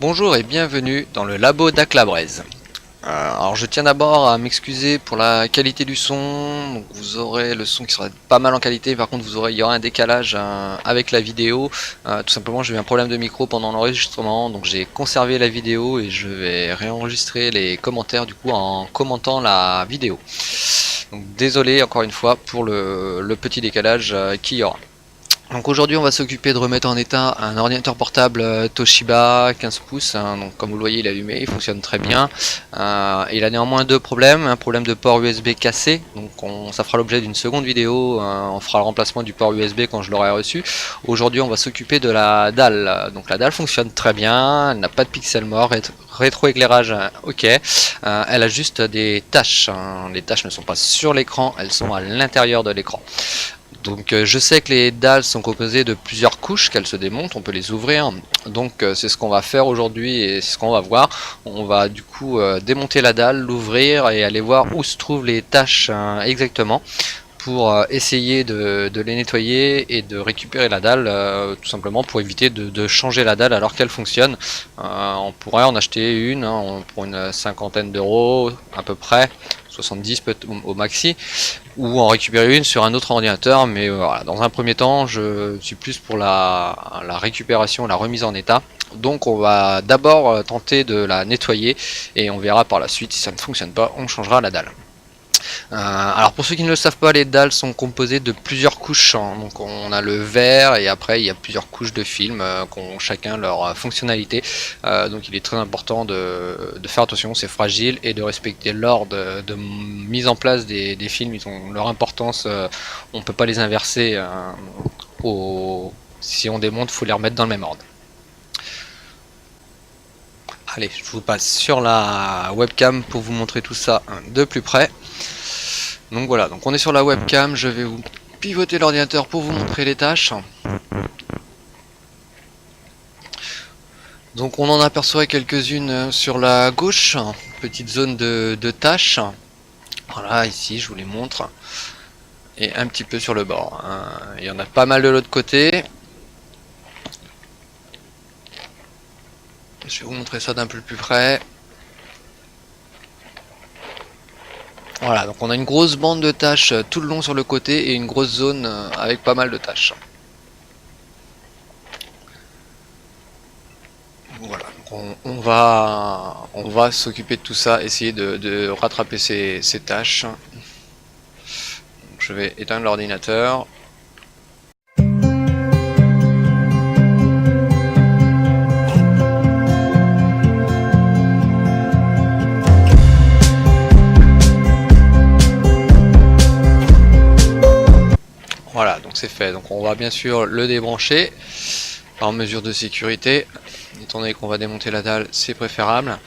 Bonjour et bienvenue dans le labo d'Aclabraise. Alors je tiens d'abord à m'excuser pour la qualité du son. Donc vous aurez le son qui sera pas mal en qualité, par contre il y aura un décalage avec la vidéo. Tout simplement j'ai eu un problème de micro pendant l'enregistrement, donc j'ai conservé la vidéo et je vais réenregistrer les commentaires du coup en commentant la vidéo. Donc désolé encore une fois pour le petit décalage qu'il y aura. Donc aujourd'hui on va s'occuper de remettre en état un ordinateur portable Toshiba 15 pouces, hein. Donc comme vous le voyez il est allumé, il fonctionne très bien. Il a néanmoins deux problèmes, un problème de port USB cassé, donc ça fera l'objet d'une seconde vidéo, on fera le remplacement du port USB quand je l'aurai reçu. Aujourd'hui on va s'occuper de la dalle, donc la dalle fonctionne très bien, elle n'a pas de pixels morts, rétroéclairage ok, elle a juste des taches, hein. Les taches ne sont pas sur l'écran, elles sont à l'intérieur de l'écran. Donc je sais que les dalles sont composées de plusieurs couches qu'elles se démontent, on peut les ouvrir. Donc c'est ce qu'on va faire aujourd'hui et c'est ce qu'on va voir. On va du coup démonter la dalle, l'ouvrir et aller voir où se trouvent les tâches exactement pour essayer de les nettoyer et de récupérer la dalle, tout simplement pour éviter de changer la dalle alors qu'elle fonctionne. On pourrait en acheter une pour une cinquantaine d'euros à peu près, 70 peut-être au maxi, ou en récupérer une sur un autre ordinateur, mais voilà, dans un premier temps je suis plus pour la récupération, la remise en état. Donc on va d'abord tenter de la nettoyer et on verra par la suite si ça ne fonctionne pas, on changera la dalle. Alors pour ceux qui ne le savent pas, les dalles sont composées de plusieurs couches, hein. Donc on a le verre et après il y a plusieurs couches de film qui ont chacun leur fonctionnalité. Donc il est très important de faire attention, c'est fragile, et de respecter l'ordre de mise en place des films. Ils ont leur importance, on ne peut pas les inverser. Si on démonte, il faut les remettre dans le même ordre. Allez, je vous passe sur la webcam pour vous montrer tout ça de plus près. Donc voilà, donc on est sur la webcam, je vais vous pivoter l'ordinateur pour vous montrer les tâches. Donc on en aperçoit quelques-unes sur la gauche, petite zone de tâches. Voilà, ici je vous les montre. Et un petit peu sur le bord. Il y en a pas mal de l'autre côté. Je vais vous montrer ça d'un peu plus près. Voilà, donc on a une grosse bande de tâches tout le long sur le côté et une grosse zone avec pas mal de tâches. Voilà, donc on va s'occuper de tout ça, essayer de rattraper ces tâches. Donc je vais éteindre l'ordinateur. Voilà, donc c'est fait. Donc on va bien sûr le débrancher par mesure de sécurité. Étant donné qu'on va démonter la dalle, c'est préférable.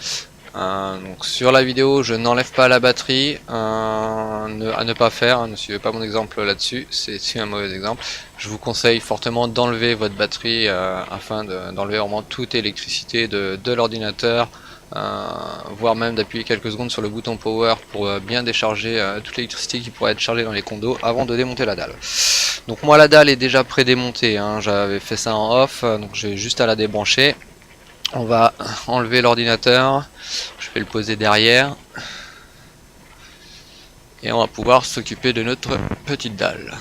Donc sur la vidéo, je n'enlève pas la batterie, à ne pas faire, ne suivez pas mon exemple là-dessus, c'est un mauvais exemple. Je vous conseille fortement d'enlever votre batterie afin d'enlever vraiment toute électricité de l'ordinateur, voire même d'appuyer quelques secondes sur le bouton power pour bien décharger toute l'électricité qui pourrait être chargée dans les condos avant de démonter la dalle. Donc moi la dalle est déjà pré-démontée, j'avais fait ça en off, donc j'ai juste à la débrancher. On va enlever l'ordinateur, je vais le poser derrière et on va pouvoir s'occuper de notre petite dalle.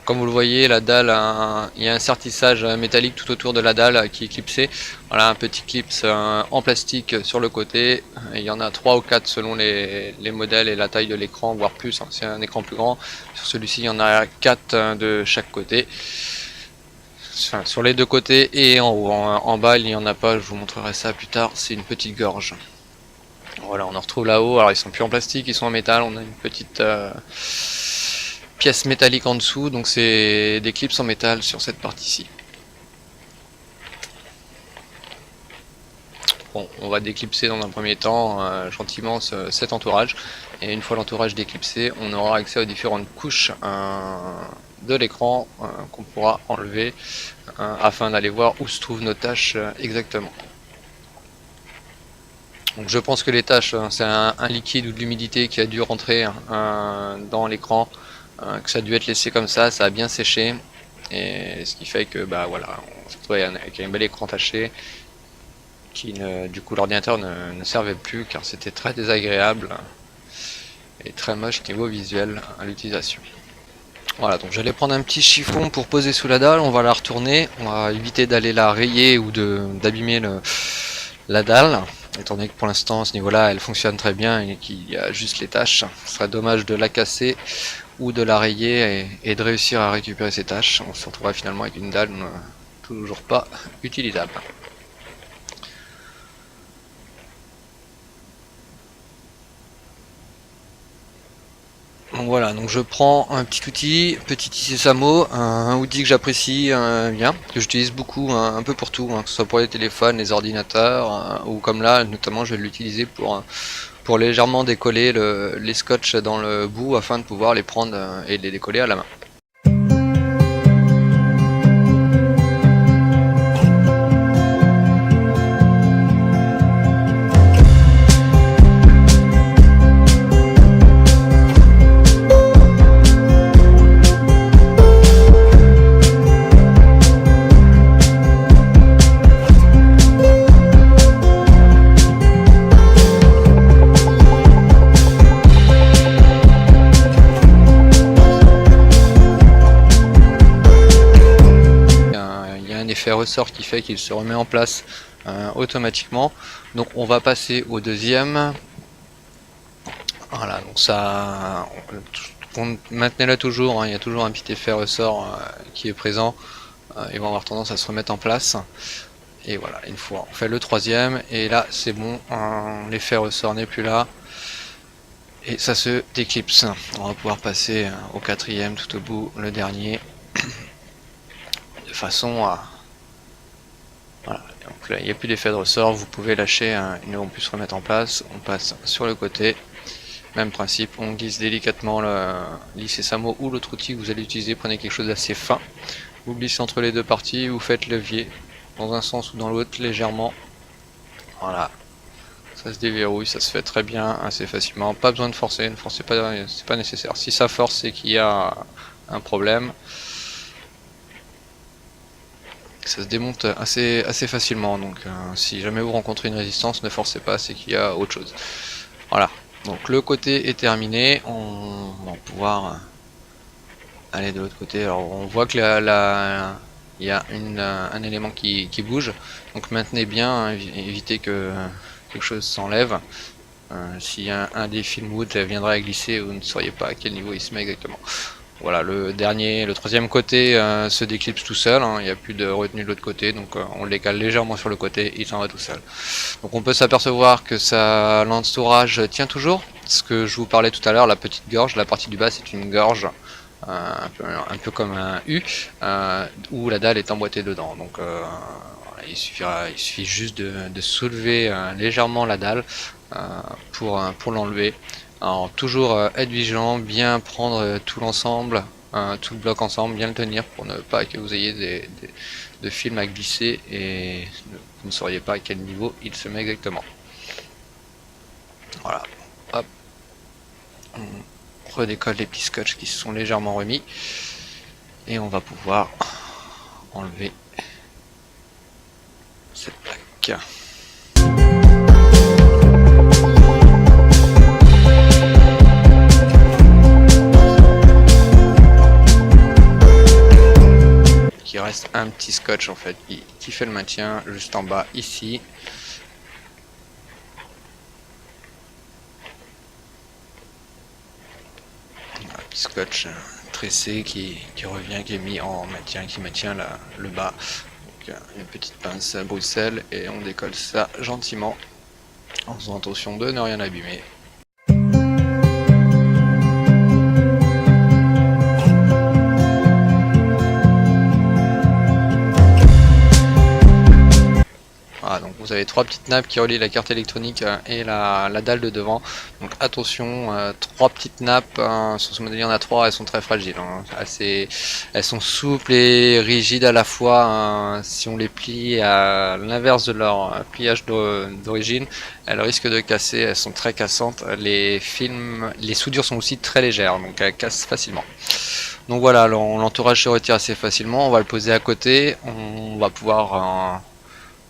Comme vous le voyez, la dalle, il y a un sertissage métallique tout autour de la dalle qui est clipsé. Voilà, un petit clips en plastique sur le côté. Il y en a 3 ou 4 selon les modèles et la taille de l'écran, voire plus, c'est un écran plus grand. Sur celui-ci, il y en a 4 de chaque côté. Enfin, sur les deux côtés et en haut. En bas, il n'y en a pas, je vous montrerai ça plus tard. C'est une petite gorge. Voilà, on en retrouve là-haut. Alors, ils sont plus en plastique, ils sont en métal. On a une petite pièce métallique en dessous, donc c'est des clips en métal sur cette partie-ci. Bon, on va déclipser dans un premier temps gentiment cet entourage, et une fois l'entourage déclipsé, on aura accès aux différentes couches de l'écran qu'on pourra enlever afin d'aller voir où se trouvent nos tâches exactement. Donc je pense que les taches, c'est un liquide ou de l'humidité qui a dû rentrer dans l'écran, que ça a dû être laissé comme ça a bien séché, et ce qui fait que bah voilà, on se retrouve avec un bel écran taché qui du coup l'ordinateur ne servait plus car c'était très désagréable et très moche niveau visuel à l'utilisation. Voilà, donc j'allais prendre un petit chiffon pour poser sous la dalle, on va la retourner, on va éviter d'aller la rayer ou d'abîmer la dalle, étant donné que pour l'instant à ce niveau là elle fonctionne très bien et qu'il y a juste les taches. Ce serait dommage de la casser ou de la rayer et de réussir à récupérer ces taches. On se retrouvera finalement avec une dalle toujours pas utilisable. Donc voilà, donc je prends un petit outil, petit Sésamo, un outil que j'apprécie bien, que j'utilise beaucoup, un peu pour tout, que ce soit pour les téléphones, les ordinateurs, ou comme là, notamment je vais l'utiliser pour légèrement décoller les scotch dans le bout afin de pouvoir les prendre et les décoller à la main. Ressort qui fait qu'il se remet en place automatiquement. Donc on va passer au deuxième. Voilà, donc ça, maintenez-la toujours, il y a toujours un petit effet ressort qui est présent. Ils vont avoir tendance à se remettre en place. Et voilà, une fois on fait le troisième, et là c'est bon, l'effet ressort n'est plus là. Et ça se déclipse. On va pouvoir passer au quatrième tout au bout, le dernier, de façon à... Voilà, donc là il n'y a plus d'effet de ressort, vous pouvez lâcher, ils ne vont plus se remettre en place. On passe sur le côté, même principe, on glisse délicatement le Sésamo ou l'autre outil que vous allez utiliser, prenez quelque chose d'assez fin, vous glissez entre les deux parties, vous faites levier dans un sens ou dans l'autre légèrement, voilà, ça se déverrouille, ça se fait très bien, assez facilement, pas besoin de forcer, ne forcez pas, c'est pas nécessaire, si ça force c'est qu'il y a un problème. Ça se démonte assez facilement, donc si jamais vous rencontrez une résistance, ne forcez pas, c'est qu'il y a autre chose. Voilà, donc le côté est terminé, on va pouvoir aller de l'autre côté. Alors on voit que il y a un élément qui bouge, donc maintenez bien, évitez que quelque chose s'enlève. Si un des film wood viendrait à glisser, vous ne sauriez pas à quel niveau il se met exactement. Voilà, le troisième côté se déclipse tout seul, il n'y a plus de retenue de l'autre côté, donc on le décale légèrement sur le côté, il s'en va tout seul. Donc on peut s'apercevoir que sa l'entourage tient toujours, ce que je vous parlais tout à l'heure, la petite gorge, la partie du bas c'est une gorge, un peu comme un U, où la dalle est emboîtée dedans. Donc il suffit juste de soulever légèrement la dalle pour l'enlever. Alors toujours être vigilant, bien prendre tout l'ensemble, tout le bloc ensemble, bien le tenir pour ne pas que vous ayez de films à glisser et vous ne sauriez pas à quel niveau il se met exactement. Voilà, hop, on redécolle les petits scotch qui se sont légèrement remis et on va pouvoir enlever cette plaque. Il reste un petit scotch en fait qui fait le maintien juste en bas ici. Un petit scotch tressé qui revient, qui est mis en maintien, qui maintient le bas. Donc, une petite pince à Bruxelles et on décolle ça gentiment en faisant attention de ne rien abîmer. Voilà, donc vous avez 3 petites nappes qui relient la carte électronique et la dalle de devant. Donc attention, 3 petites nappes, sur ce modèle il y en a 3, elles sont très fragiles, hein. Elles sont souples et rigides à la fois, hein. Si on les plie à l'inverse de leur pliage d'origine, elles risquent de casser, elles sont très cassantes. Les soudures sont aussi très légères, donc elles cassent facilement. Donc voilà, l'entourage se retire assez facilement, on va le poser à côté, on va pouvoir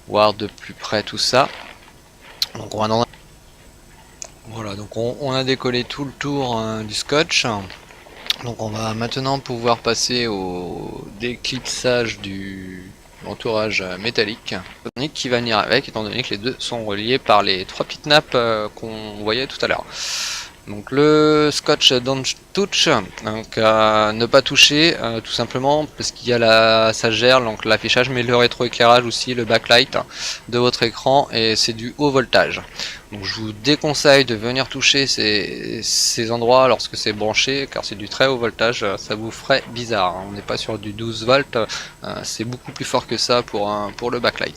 voir de plus près tout ça. Donc on va dans... Voilà, donc on a décollé tout le tour du scotch. Donc on va maintenant pouvoir passer au déclipsage du l'entourage métallique qui va venir avec, étant donné que les deux sont reliés par les 3 petites nappes qu'on voyait tout à l'heure. Donc le scotch don't touch, donc ne pas toucher, tout simplement parce qu'il y a ça gère donc l'affichage, mais le rétroéclairage aussi, le backlight de votre écran, et c'est du haut voltage. Donc je vous déconseille de venir toucher ces endroits lorsque c'est branché, car c'est du très haut voltage, ça vous ferait bizarre. On n'est pas sur du 12 volts, c'est beaucoup plus fort que ça pour le backlight.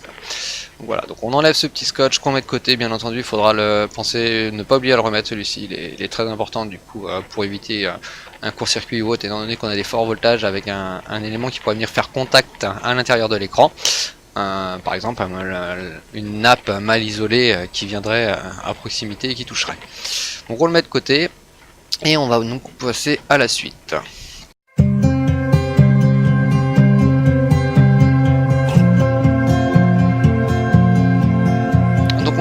Voilà, donc on enlève ce petit scotch qu'on met de côté, bien entendu, il faudra ne pas oublier à le remettre, celui-ci, il est très important du coup pour éviter un court-circuit ou autre, étant donné qu'on a des forts voltages avec un élément qui pourrait venir faire contact à l'intérieur de l'écran. Par exemple une nappe mal isolée qui viendrait à proximité et qui toucherait. Donc on le met de côté et on va donc passer à la suite.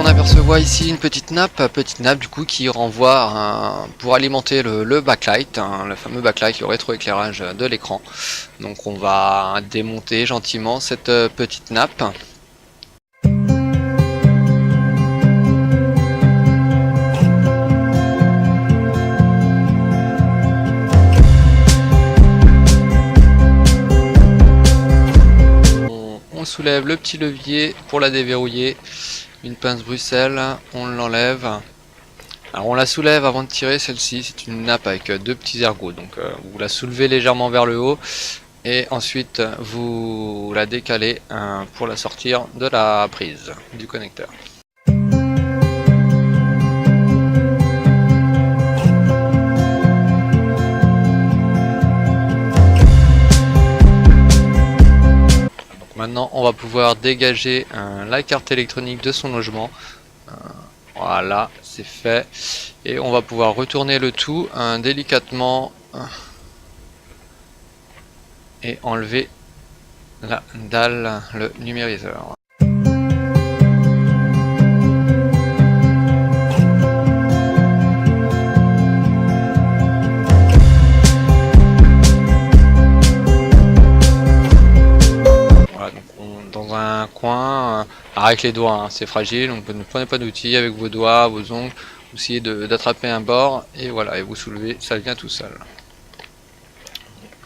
On aperçoit ici une petite nappe du coup qui renvoie pour alimenter le backlight, le fameux backlight, le rétroéclairage de l'écran. Donc on va démonter gentiment cette petite nappe. On soulève le petit levier pour la déverrouiller. Une pince Bruxelles, on l'enlève. Alors on la soulève avant de tirer, celle-ci, c'est une nappe avec 2 petits ergots. Donc vous la soulevez légèrement vers le haut et ensuite vous la décalez pour la sortir de la prise du connecteur. Maintenant on va pouvoir dégager la carte électronique de son logement. Voilà, c'est fait. Et on va pouvoir retourner le tout délicatement et enlever la dalle, le numériseur. Dans un coin, avec les doigts, hein, c'est fragile, donc ne prenez pas d'outils, avec vos doigts, vos ongles, vous essayez d'attraper un bord et voilà, et vous soulevez, ça vient tout seul.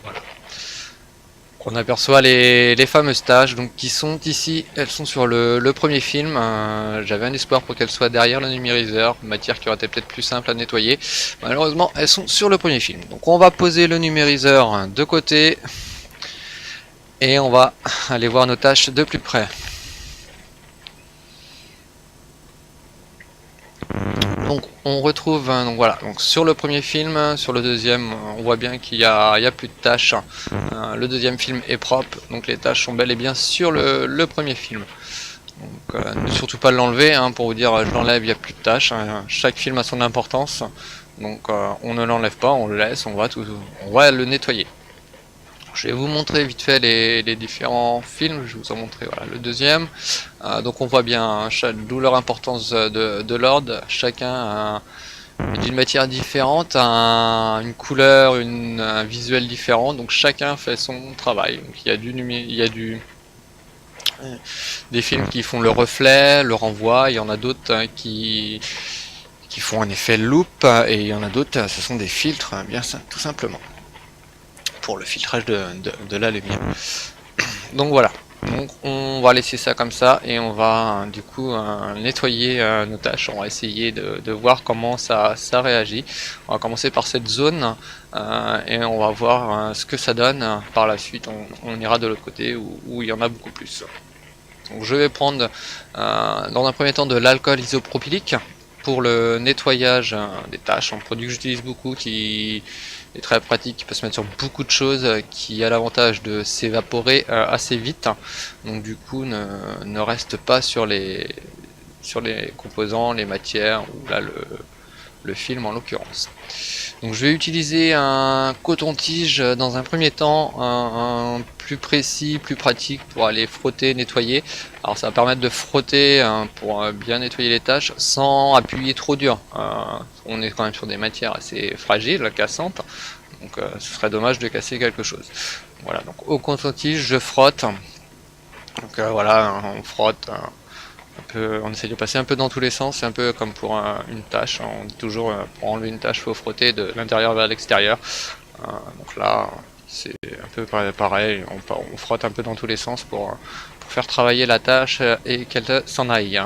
Voilà. On aperçoit les fameuses taches donc, qui sont ici, elles sont sur le premier film. J'avais un espoir pour qu'elles soient derrière le numériseur, matière qui aurait été peut-être plus simple à nettoyer. Malheureusement, elles sont sur le premier film. Donc on va poser le numériseur de côté. Et on va aller voir nos tâches de plus près. Donc on retrouve, donc voilà, donc sur le premier film, sur le deuxième, on voit bien qu'il y a plus de tâches. Le deuxième film est propre, donc les tâches sont bel et bien sur le premier film. Donc ne surtout pas l'enlever, hein, pour vous dire je l'enlève, il n'y a plus de tâches. Hein. Chaque film a son importance, donc on ne l'enlève pas, on le laisse, on va le nettoyer. Je vais vous montrer vite fait les différents films, je vais vous en montrer voilà, le deuxième. Donc on voit bien, d'où leur importance de l'ordre, chacun d'une matière différente, une couleur, un visuel différent, donc chacun fait son travail. Donc, il y a des films qui font le reflet, le renvoi, il y en a d'autres qui font un effet loop, et il y en a d'autres, ce sont des filtres, bien tout simplement, pour le filtrage de la lumière. Donc voilà, donc on va laisser ça comme ça et on va du coup nettoyer nos tâches. On va essayer de voir comment ça réagit. On va commencer par cette zone et on va voir ce que ça donne. Par la suite on ira de l'autre côté où il y en a beaucoup plus. Donc je vais prendre dans un premier temps de l'alcool isopropylique pour le nettoyage des tâches. Un produit que j'utilise beaucoup, qui est très pratique, qui peut se mettre sur beaucoup de choses, qui a l'avantage de s'évaporer assez vite. Donc du coup ne reste pas sur les composants, les matières, ou là le film en l'occurrence. Donc je vais utiliser un coton-tige dans un premier temps, un plus précis, plus pratique pour aller frotter, nettoyer. Alors ça va permettre de frotter pour bien nettoyer les tâches sans appuyer trop dur. On est quand même sur des matières assez fragiles, cassantes, donc ce serait dommage de casser quelque chose. Voilà, donc au coton-tige je frotte. Donc voilà, on frotte. On essaie de passer un peu dans tous les sens, c'est un peu comme pour une tâche. On dit toujours pour enlever une tâche, il faut frotter de l'intérieur vers l'extérieur. Donc là, c'est un peu pareil, on frotte un peu dans tous les sens pour faire travailler la tâche et qu'elle s'en aille.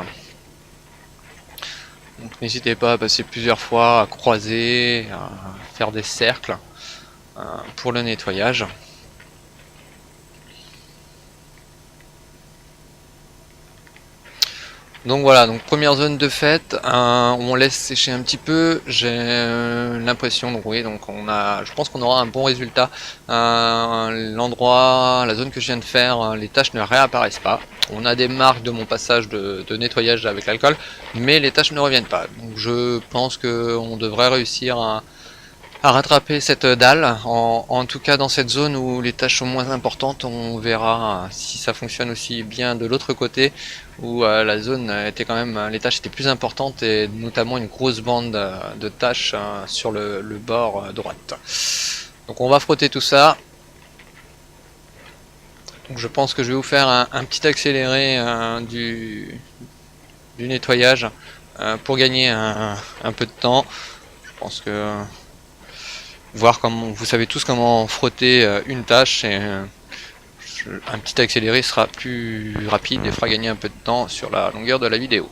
Donc n'hésitez pas à passer plusieurs fois, à croiser, à faire des cercles pour le nettoyage. Donc voilà, donc première zone de fait, on laisse sécher un petit peu. J'ai l'impression, donc oui, donc je pense qu'on aura un bon résultat. L'endroit, la zone que je viens de faire, les taches ne réapparaissent pas. On a des marques de mon passage de nettoyage avec l'alcool, mais les taches ne reviennent pas. Donc je pense qu'on devrait réussir à rattraper cette dalle, en tout cas dans cette zone où les tâches sont moins importantes. On verra si ça fonctionne aussi bien de l'autre côté, où la zone était quand même, les tâches étaient plus importantes, et notamment une grosse bande de tâches sur le bord droite. Donc on va frotter tout ça. Donc je pense que je vais vous faire un petit accéléré du nettoyage pour gagner un peu de temps. Je pense que voir comment, vous savez tous comment frotter une tâche, et un petit accéléré sera plus rapide et fera gagner un peu de temps sur la longueur de la vidéo.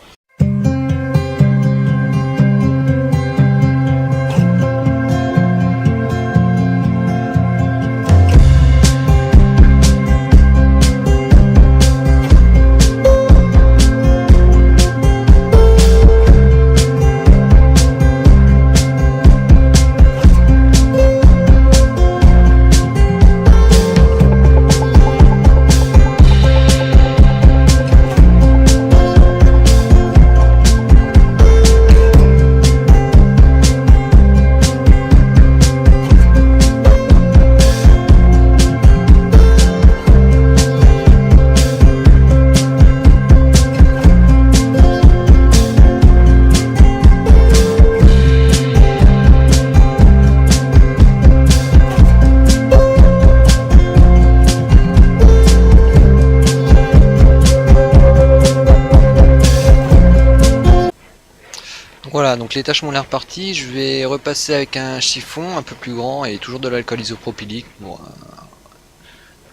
Voilà, donc les tâches m'ont l'air parties. Je vais repasser avec un chiffon un peu plus grand et toujours de l'alcool isopropylique pour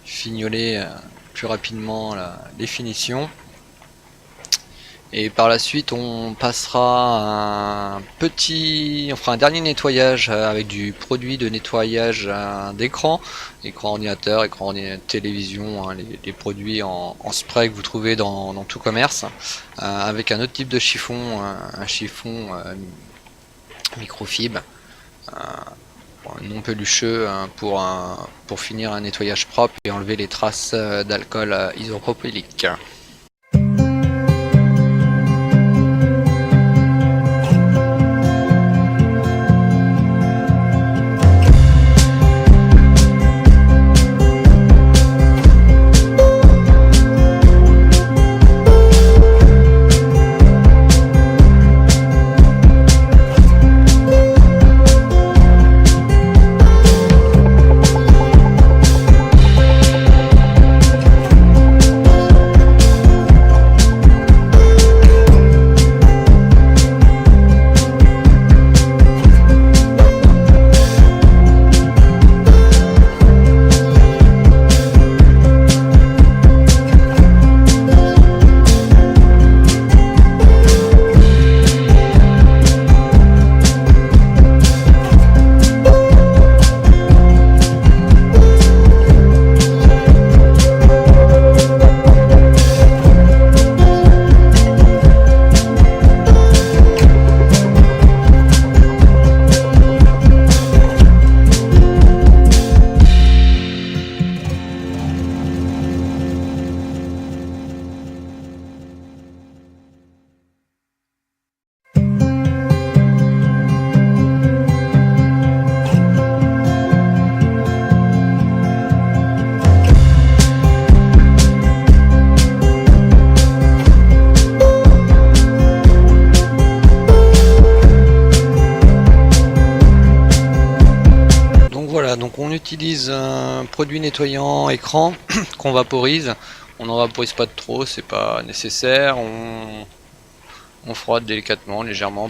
fignoler plus rapidement les finitions. Et par la suite on passera on fera un dernier nettoyage avec du produit de nettoyage d'écran, écran ordinateur, écran télévision, hein, les produits en spray que vous trouvez dans tout commerce, avec un autre type de chiffon, un chiffon microfibre, non pelucheux, pour finir un nettoyage propre et enlever les traces d'alcool isopropylique. utilise un produit nettoyant écran qu'on vaporise. On n'en vaporise pas de trop, c'est pas nécessaire. On frotte délicatement, légèrement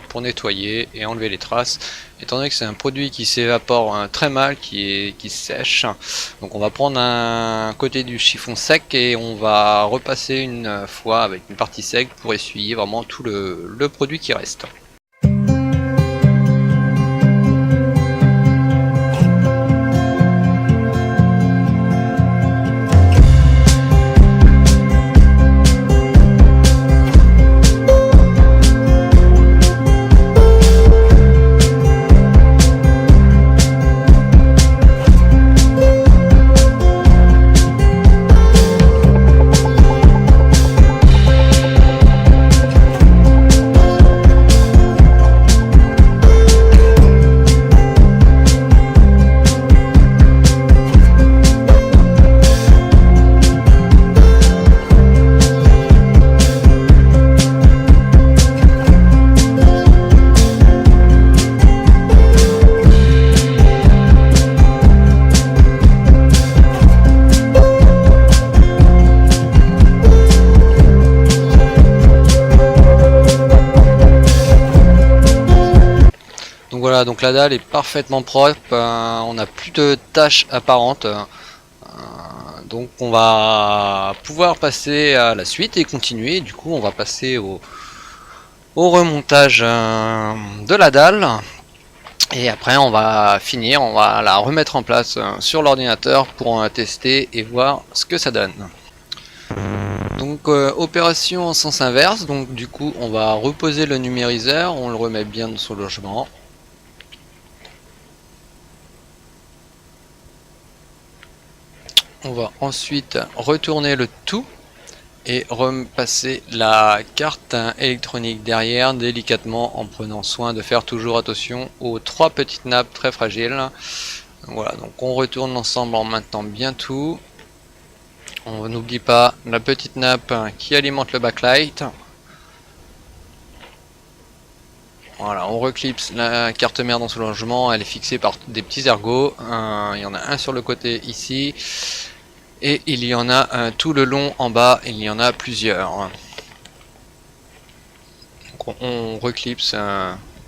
pour nettoyer et enlever les traces. Étant donné que c'est un produit qui s'évapore très mal, qui sèche, donc on va prendre un côté du chiffon sec et on va repasser une fois avec une partie sec pour essuyer vraiment tout le produit qui reste. Voilà, donc la dalle est parfaitement propre, on n'a plus de taches apparentes, donc on va pouvoir passer à la suite et continuer. Du coup on va passer au remontage de la dalle, et après on va finir, on va la remettre en place sur l'ordinateur pour tester et voir ce que ça donne. Donc opération en sens inverse, donc du coup on va reposer le numériseur, on le remet bien dans son logement. On va ensuite retourner le tout et repasser la carte électronique derrière délicatement en prenant soin de faire toujours attention aux 3 petites nappes très fragiles. Voilà, donc on retourne l'ensemble en maintenant bien tout. On n'oublie pas la petite nappe qui alimente le backlight. Voilà, on reclipse la carte mère dans son logement, elle est fixée par des petits ergots. Il y en a un sur le côté ici. Et il y en a tout le long en bas, il y en a plusieurs. Donc on reclipse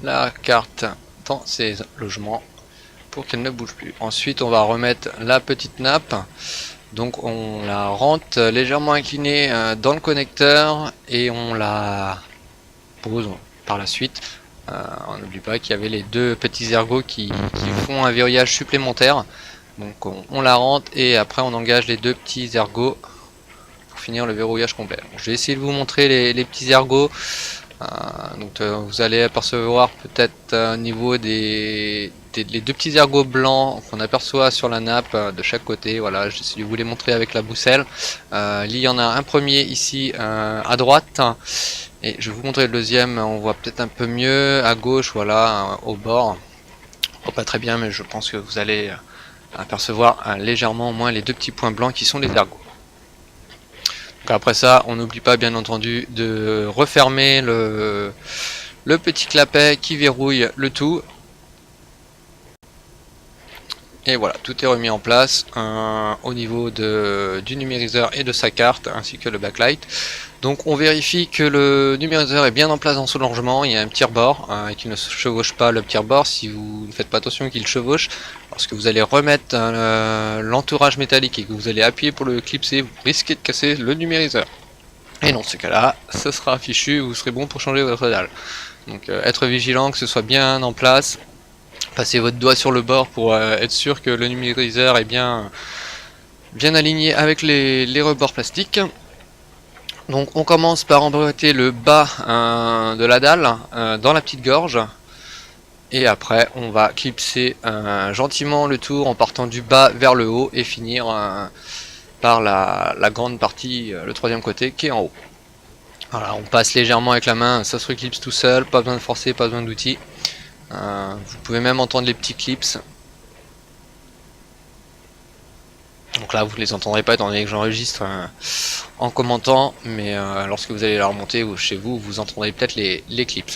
la carte dans ses logements pour qu'elle ne bouge plus. Ensuite on va remettre la petite nappe. Donc on la rentre légèrement inclinée dans le connecteur et on la pose par la suite. On n'oublie pas qu'il y avait les 2 petits ergots qui font un verrouillage supplémentaire. Donc on la rentre et après on engage les 2 petits ergots pour finir le verrouillage complet. Donc, je vais essayer de vous montrer les petits ergots. Vous allez apercevoir peut-être au niveau les 2 petits ergots blancs qu'on aperçoit sur la nappe de chaque côté. Voilà, j'essaie de vous les montrer avec la bousselle. Il y en a un premier ici à droite. Et je vais vous montrer le deuxième, on voit peut-être un peu mieux à gauche, voilà, au bord. Oh, pas très bien, mais je pense que vous allez apercevoir légèrement au moins les 2 petits points blancs qui sont les ergots. Donc après ça, on n'oublie pas bien entendu de refermer le petit clapet qui verrouille le tout. Et voilà, tout est remis en place au niveau du numériseur et de sa carte, ainsi que le backlight. Donc on vérifie que le numériseur est bien en place dans son logement. Il y a un petit rebord et qu'il ne chevauche pas le petit rebord. Si vous ne faites pas attention qu'il chevauche, lorsque vous allez remettre l'entourage métallique et que vous allez appuyer pour le clipser, vous risquez de casser le numériseur. Et dans ce cas là, ce sera fichu, vous serez bon pour changer votre dalle. Donc être vigilant que ce soit bien en place. Passez votre doigt sur le bord pour être sûr que le numériseur est bien aligné avec les rebords plastiques. Donc on commence par emboîter le bas de la dalle dans la petite gorge. Et après on va clipser gentiment le tour en partant du bas vers le haut et finir par la grande partie, le 3e côté qui est en haut. Voilà, on passe légèrement avec la main, ça se reclipse tout seul, pas besoin de forcer, pas besoin d'outils. Vous pouvez même entendre les petits clips. Donc là vous ne les entendrez pas étant donné que j'enregistre en commentant, mais lorsque vous allez la remonter ou chez vous, vous entendrez peut-être les clips.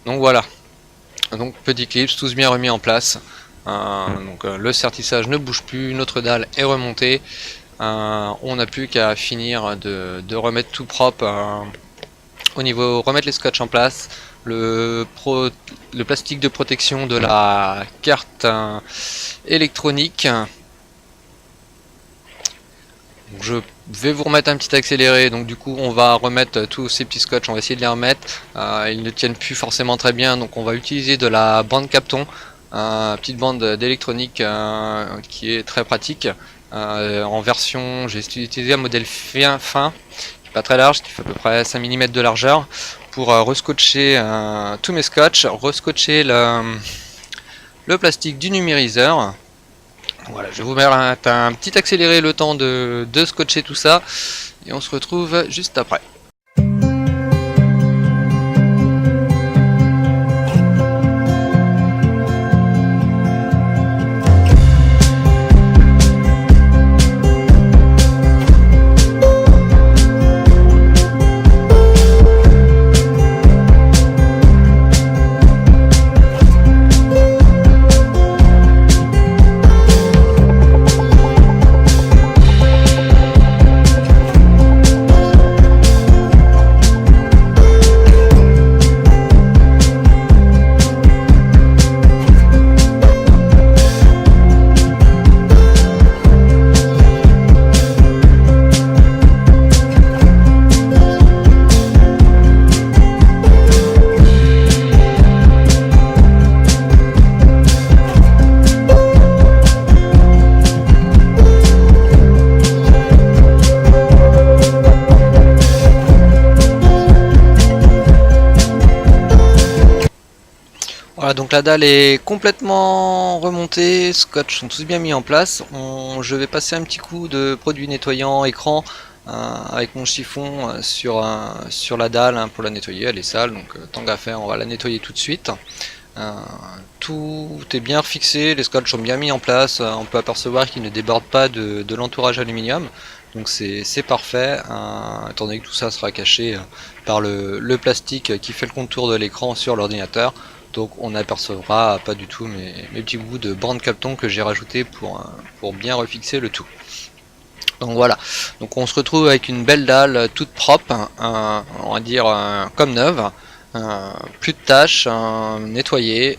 Donc voilà, donc petit clips, tous bien remis en place. Donc le sertissage ne bouge plus, notre dalle est remontée. On n'a plus qu'à finir de remettre tout propre au niveau, remettre les scotch en place, le plastique de protection de la carte électronique. Donc je vais vous remettre un petit accéléré, donc du coup on va remettre tous ces petits scotch, on va essayer de les remettre. Ils ne tiennent plus forcément très bien, donc on va utiliser de la bande Kapton, petite bande d'électronique qui est très pratique. En version, j'ai utilisé un modèle fin, qui est pas très large, qui fait à peu près 5 mm de largeur, pour rescotcher tous mes scotch, rescotcher le plastique du numériseur. Voilà, je vais vous mettre un petit accéléré le temps de scotcher tout ça, et on se retrouve juste après. Voilà, donc la dalle est complètement remontée, scotch sont tous bien mis en place. Je vais passer un petit coup de produit nettoyant écran avec mon chiffon sur la dalle pour la nettoyer, elle est sale, donc tant qu'à faire on va la nettoyer tout de suite. Tout est bien fixé, les scotch sont bien mis en place, on peut apercevoir qu'ils ne débordent pas de l'entourage aluminium, donc c'est parfait, étant donné que tout ça sera caché par le plastique qui fait le contour de l'écran sur l'ordinateur. Donc on n'apercevra pas du tout mes petits bouts de bande Kapton que j'ai rajouté pour bien refixer le tout. Donc voilà, donc on se retrouve avec une belle dalle toute propre, on va dire comme neuve, plus de tâches, nettoyée.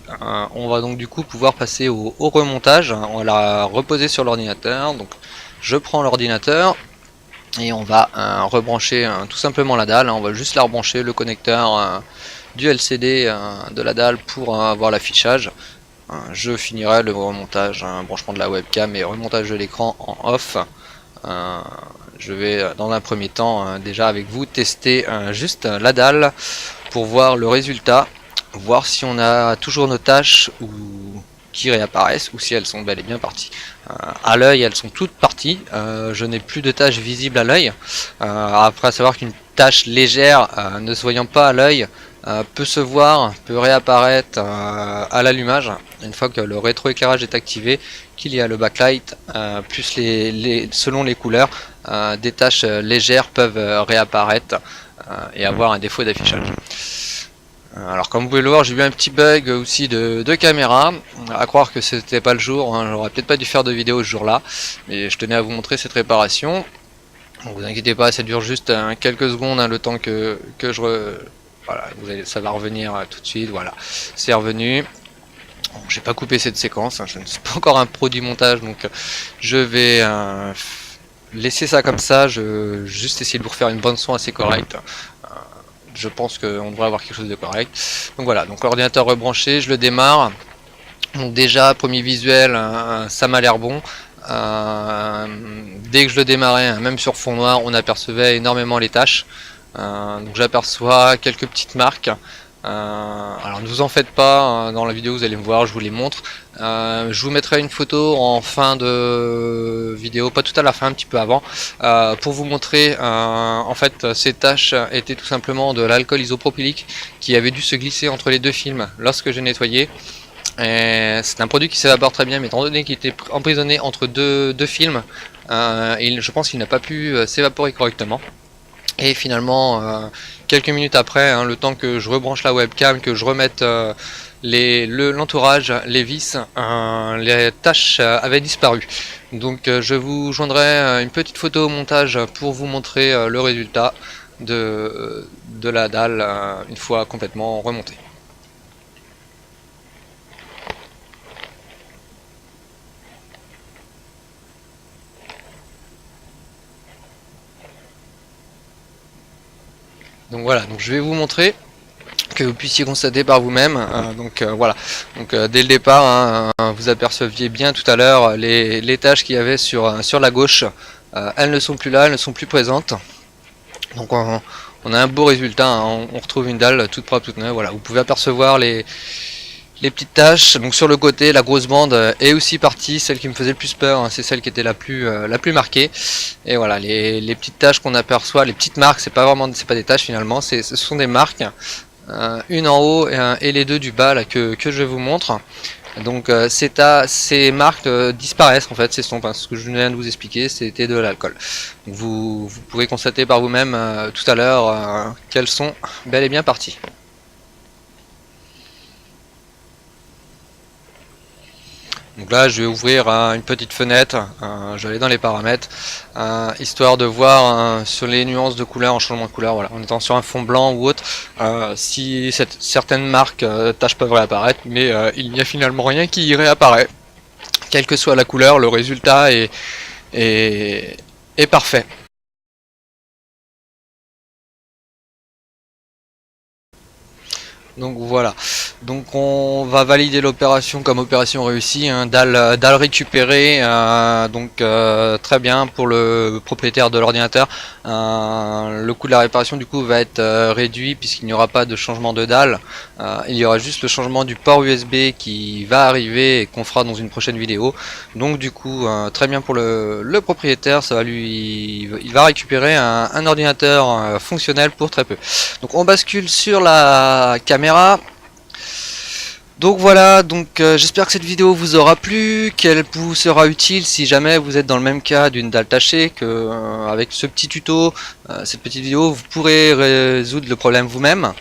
On va donc du coup pouvoir passer au remontage, on va la reposer sur l'ordinateur. Donc je prends l'ordinateur et on va rebrancher tout simplement la dalle, on va juste la rebrancher, le connecteur du LCD de la dalle pour avoir l'affichage. Je finirai le remontage, branchement de la webcam et remontage de l'écran en off. Je vais dans un premier temps déjà avec vous tester juste la dalle pour voir le résultat, voir si on a toujours nos tâches qui réapparaissent ou si elles sont bel et bien parties. À l'œil elles sont toutes parties, je n'ai plus de tâches visibles à l'œil. Après à savoir qu'une tâche légère ne se voyant pas à l'œil peut se voir, peut réapparaître à l'allumage une fois que le rétroéclairage est activé, qu'il y a le backlight, plus selon les couleurs, des taches légères peuvent réapparaître et avoir un défaut d'affichage. Alors comme vous pouvez le voir, j'ai eu un petit bug aussi de caméra, à croire que c'était pas le jour, j'aurais peut-être pas dû faire de vidéo ce jour là, mais je tenais à vous montrer cette réparation. Donc vous inquiétez pas, ça dure juste quelques secondes, le temps que voilà, ça va revenir tout de suite, voilà, c'est revenu. Bon, j'ai pas coupé cette séquence, je ne suis pas encore un pro du montage, donc je vais laisser ça comme ça, juste essayer de vous refaire une bande son assez correcte. Je pense qu'on devrait avoir quelque chose de correct. Donc voilà, donc l'ordinateur rebranché, je le démarre. Donc déjà, premier visuel, ça m'a l'air bon. Dès que je le démarrais, même sur fond noir, on apercevait énormément les tâches. Donc j'aperçois quelques petites marques. Alors ne vous en faites pas, dans la vidéo vous allez me voir, je vous les montre. Je vous mettrai une photo en fin de vidéo, pas tout à la fin, un petit peu avant, pour vous montrer en fait ces taches étaient tout simplement de l'alcool isopropylique qui avait dû se glisser entre les deux films lorsque j'ai nettoyé. C'est un produit qui s'évapore très bien, mais étant donné qu'il était emprisonné entre deux films, je pense qu'il n'a pas pu s'évaporer correctement. Et finalement, quelques minutes après, hein, le temps que je rebranche la webcam, que je remette l'entourage, les vis, les tâches avaient disparu. Donc je vous joindrai une petite photo au montage pour vous montrer le résultat de la dalle une fois complètement remontée. Donc voilà, donc je vais vous montrer, que vous puissiez constater par vous-même. Voilà, donc dès le départ, hein, vous aperceviez bien tout à l'heure les tâches qu'il y avait sur la gauche. Elles ne sont plus là, elles ne sont plus présentes. Donc on a un beau résultat, hein, on retrouve une dalle toute propre, toute neuve. Voilà, vous pouvez apercevoir les petites taches. Donc sur le côté, la grosse bande est aussi partie, celle qui me faisait le plus peur, hein, c'est celle qui était la plus marquée. Et voilà, les petites taches qu'on aperçoit, les petites marques, c'est pas des taches finalement, ce sont des marques. Une en haut et les deux du bas là, que je vous montre. Donc ces marques disparaissent en fait, ces stompes, hein, ce que je viens de vous expliquer, c'était de l'alcool. Vous pourrez constater par vous-même tout à l'heure qu'elles sont bel et bien parties. Donc là je vais ouvrir une petite fenêtre, je vais aller dans les paramètres, histoire de voir sur les nuances de couleur, en changement de couleur, voilà, en étant sur un fond blanc ou autre, si certaines marques tâches peuvent réapparaître, mais il n'y a finalement rien qui y réapparaît. Quelle que soit la couleur, le résultat est parfait. Donc voilà, donc on va valider l'opération comme opération réussie, hein, dalle récupérée, très bien pour le propriétaire de l'ordinateur. Le coût de la réparation du coup va être réduit puisqu'il n'y aura pas de changement de dalle, il y aura juste le changement du port USB qui va arriver et qu'on fera dans une prochaine vidéo. Donc du coup très bien pour le propriétaire, il va récupérer un ordinateur fonctionnel pour très peu. Donc on bascule sur la caméra. Donc voilà, j'espère que cette vidéo vous aura plu, qu'elle vous sera utile si jamais vous êtes dans le même cas d'une dalle tachée, que avec ce petit tuto, cette petite vidéo, vous pourrez résoudre le problème vous-même.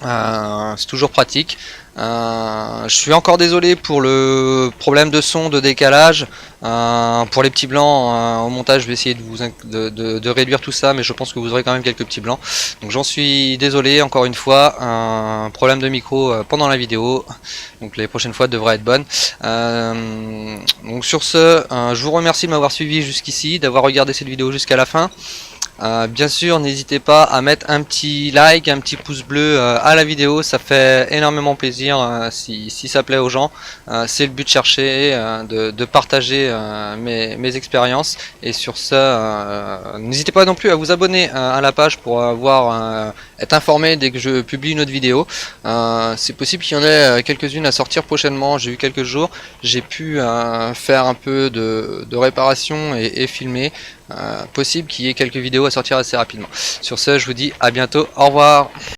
C'est toujours pratique. Je suis encore désolé pour le problème de son, de décalage. Pour les petits blancs, au montage, je vais essayer de réduire tout ça, mais je pense que vous aurez quand même quelques petits blancs. Donc j'en suis désolé encore une fois. Un problème de micro pendant la vidéo. Donc les prochaines fois devraient être bonnes. Donc sur ce, je vous remercie de m'avoir suivi jusqu'ici, d'avoir regardé cette vidéo jusqu'à la fin. Bien sûr, n'hésitez pas à mettre un petit like, un petit pouce bleu à la vidéo, ça fait énormément plaisir si ça plaît aux gens. C'est le but de chercher, de partager mes expériences. Et sur ça, n'hésitez pas non plus à vous abonner à la page pour être informé dès que je publie une autre vidéo. C'est possible qu'il y en ait quelques-unes à sortir prochainement, j'ai eu quelques jours, j'ai pu faire un peu de réparation et filmer. Possible qu'il y ait quelques vidéos à sortir assez rapidement. Sur ce, je vous dis à bientôt, au revoir.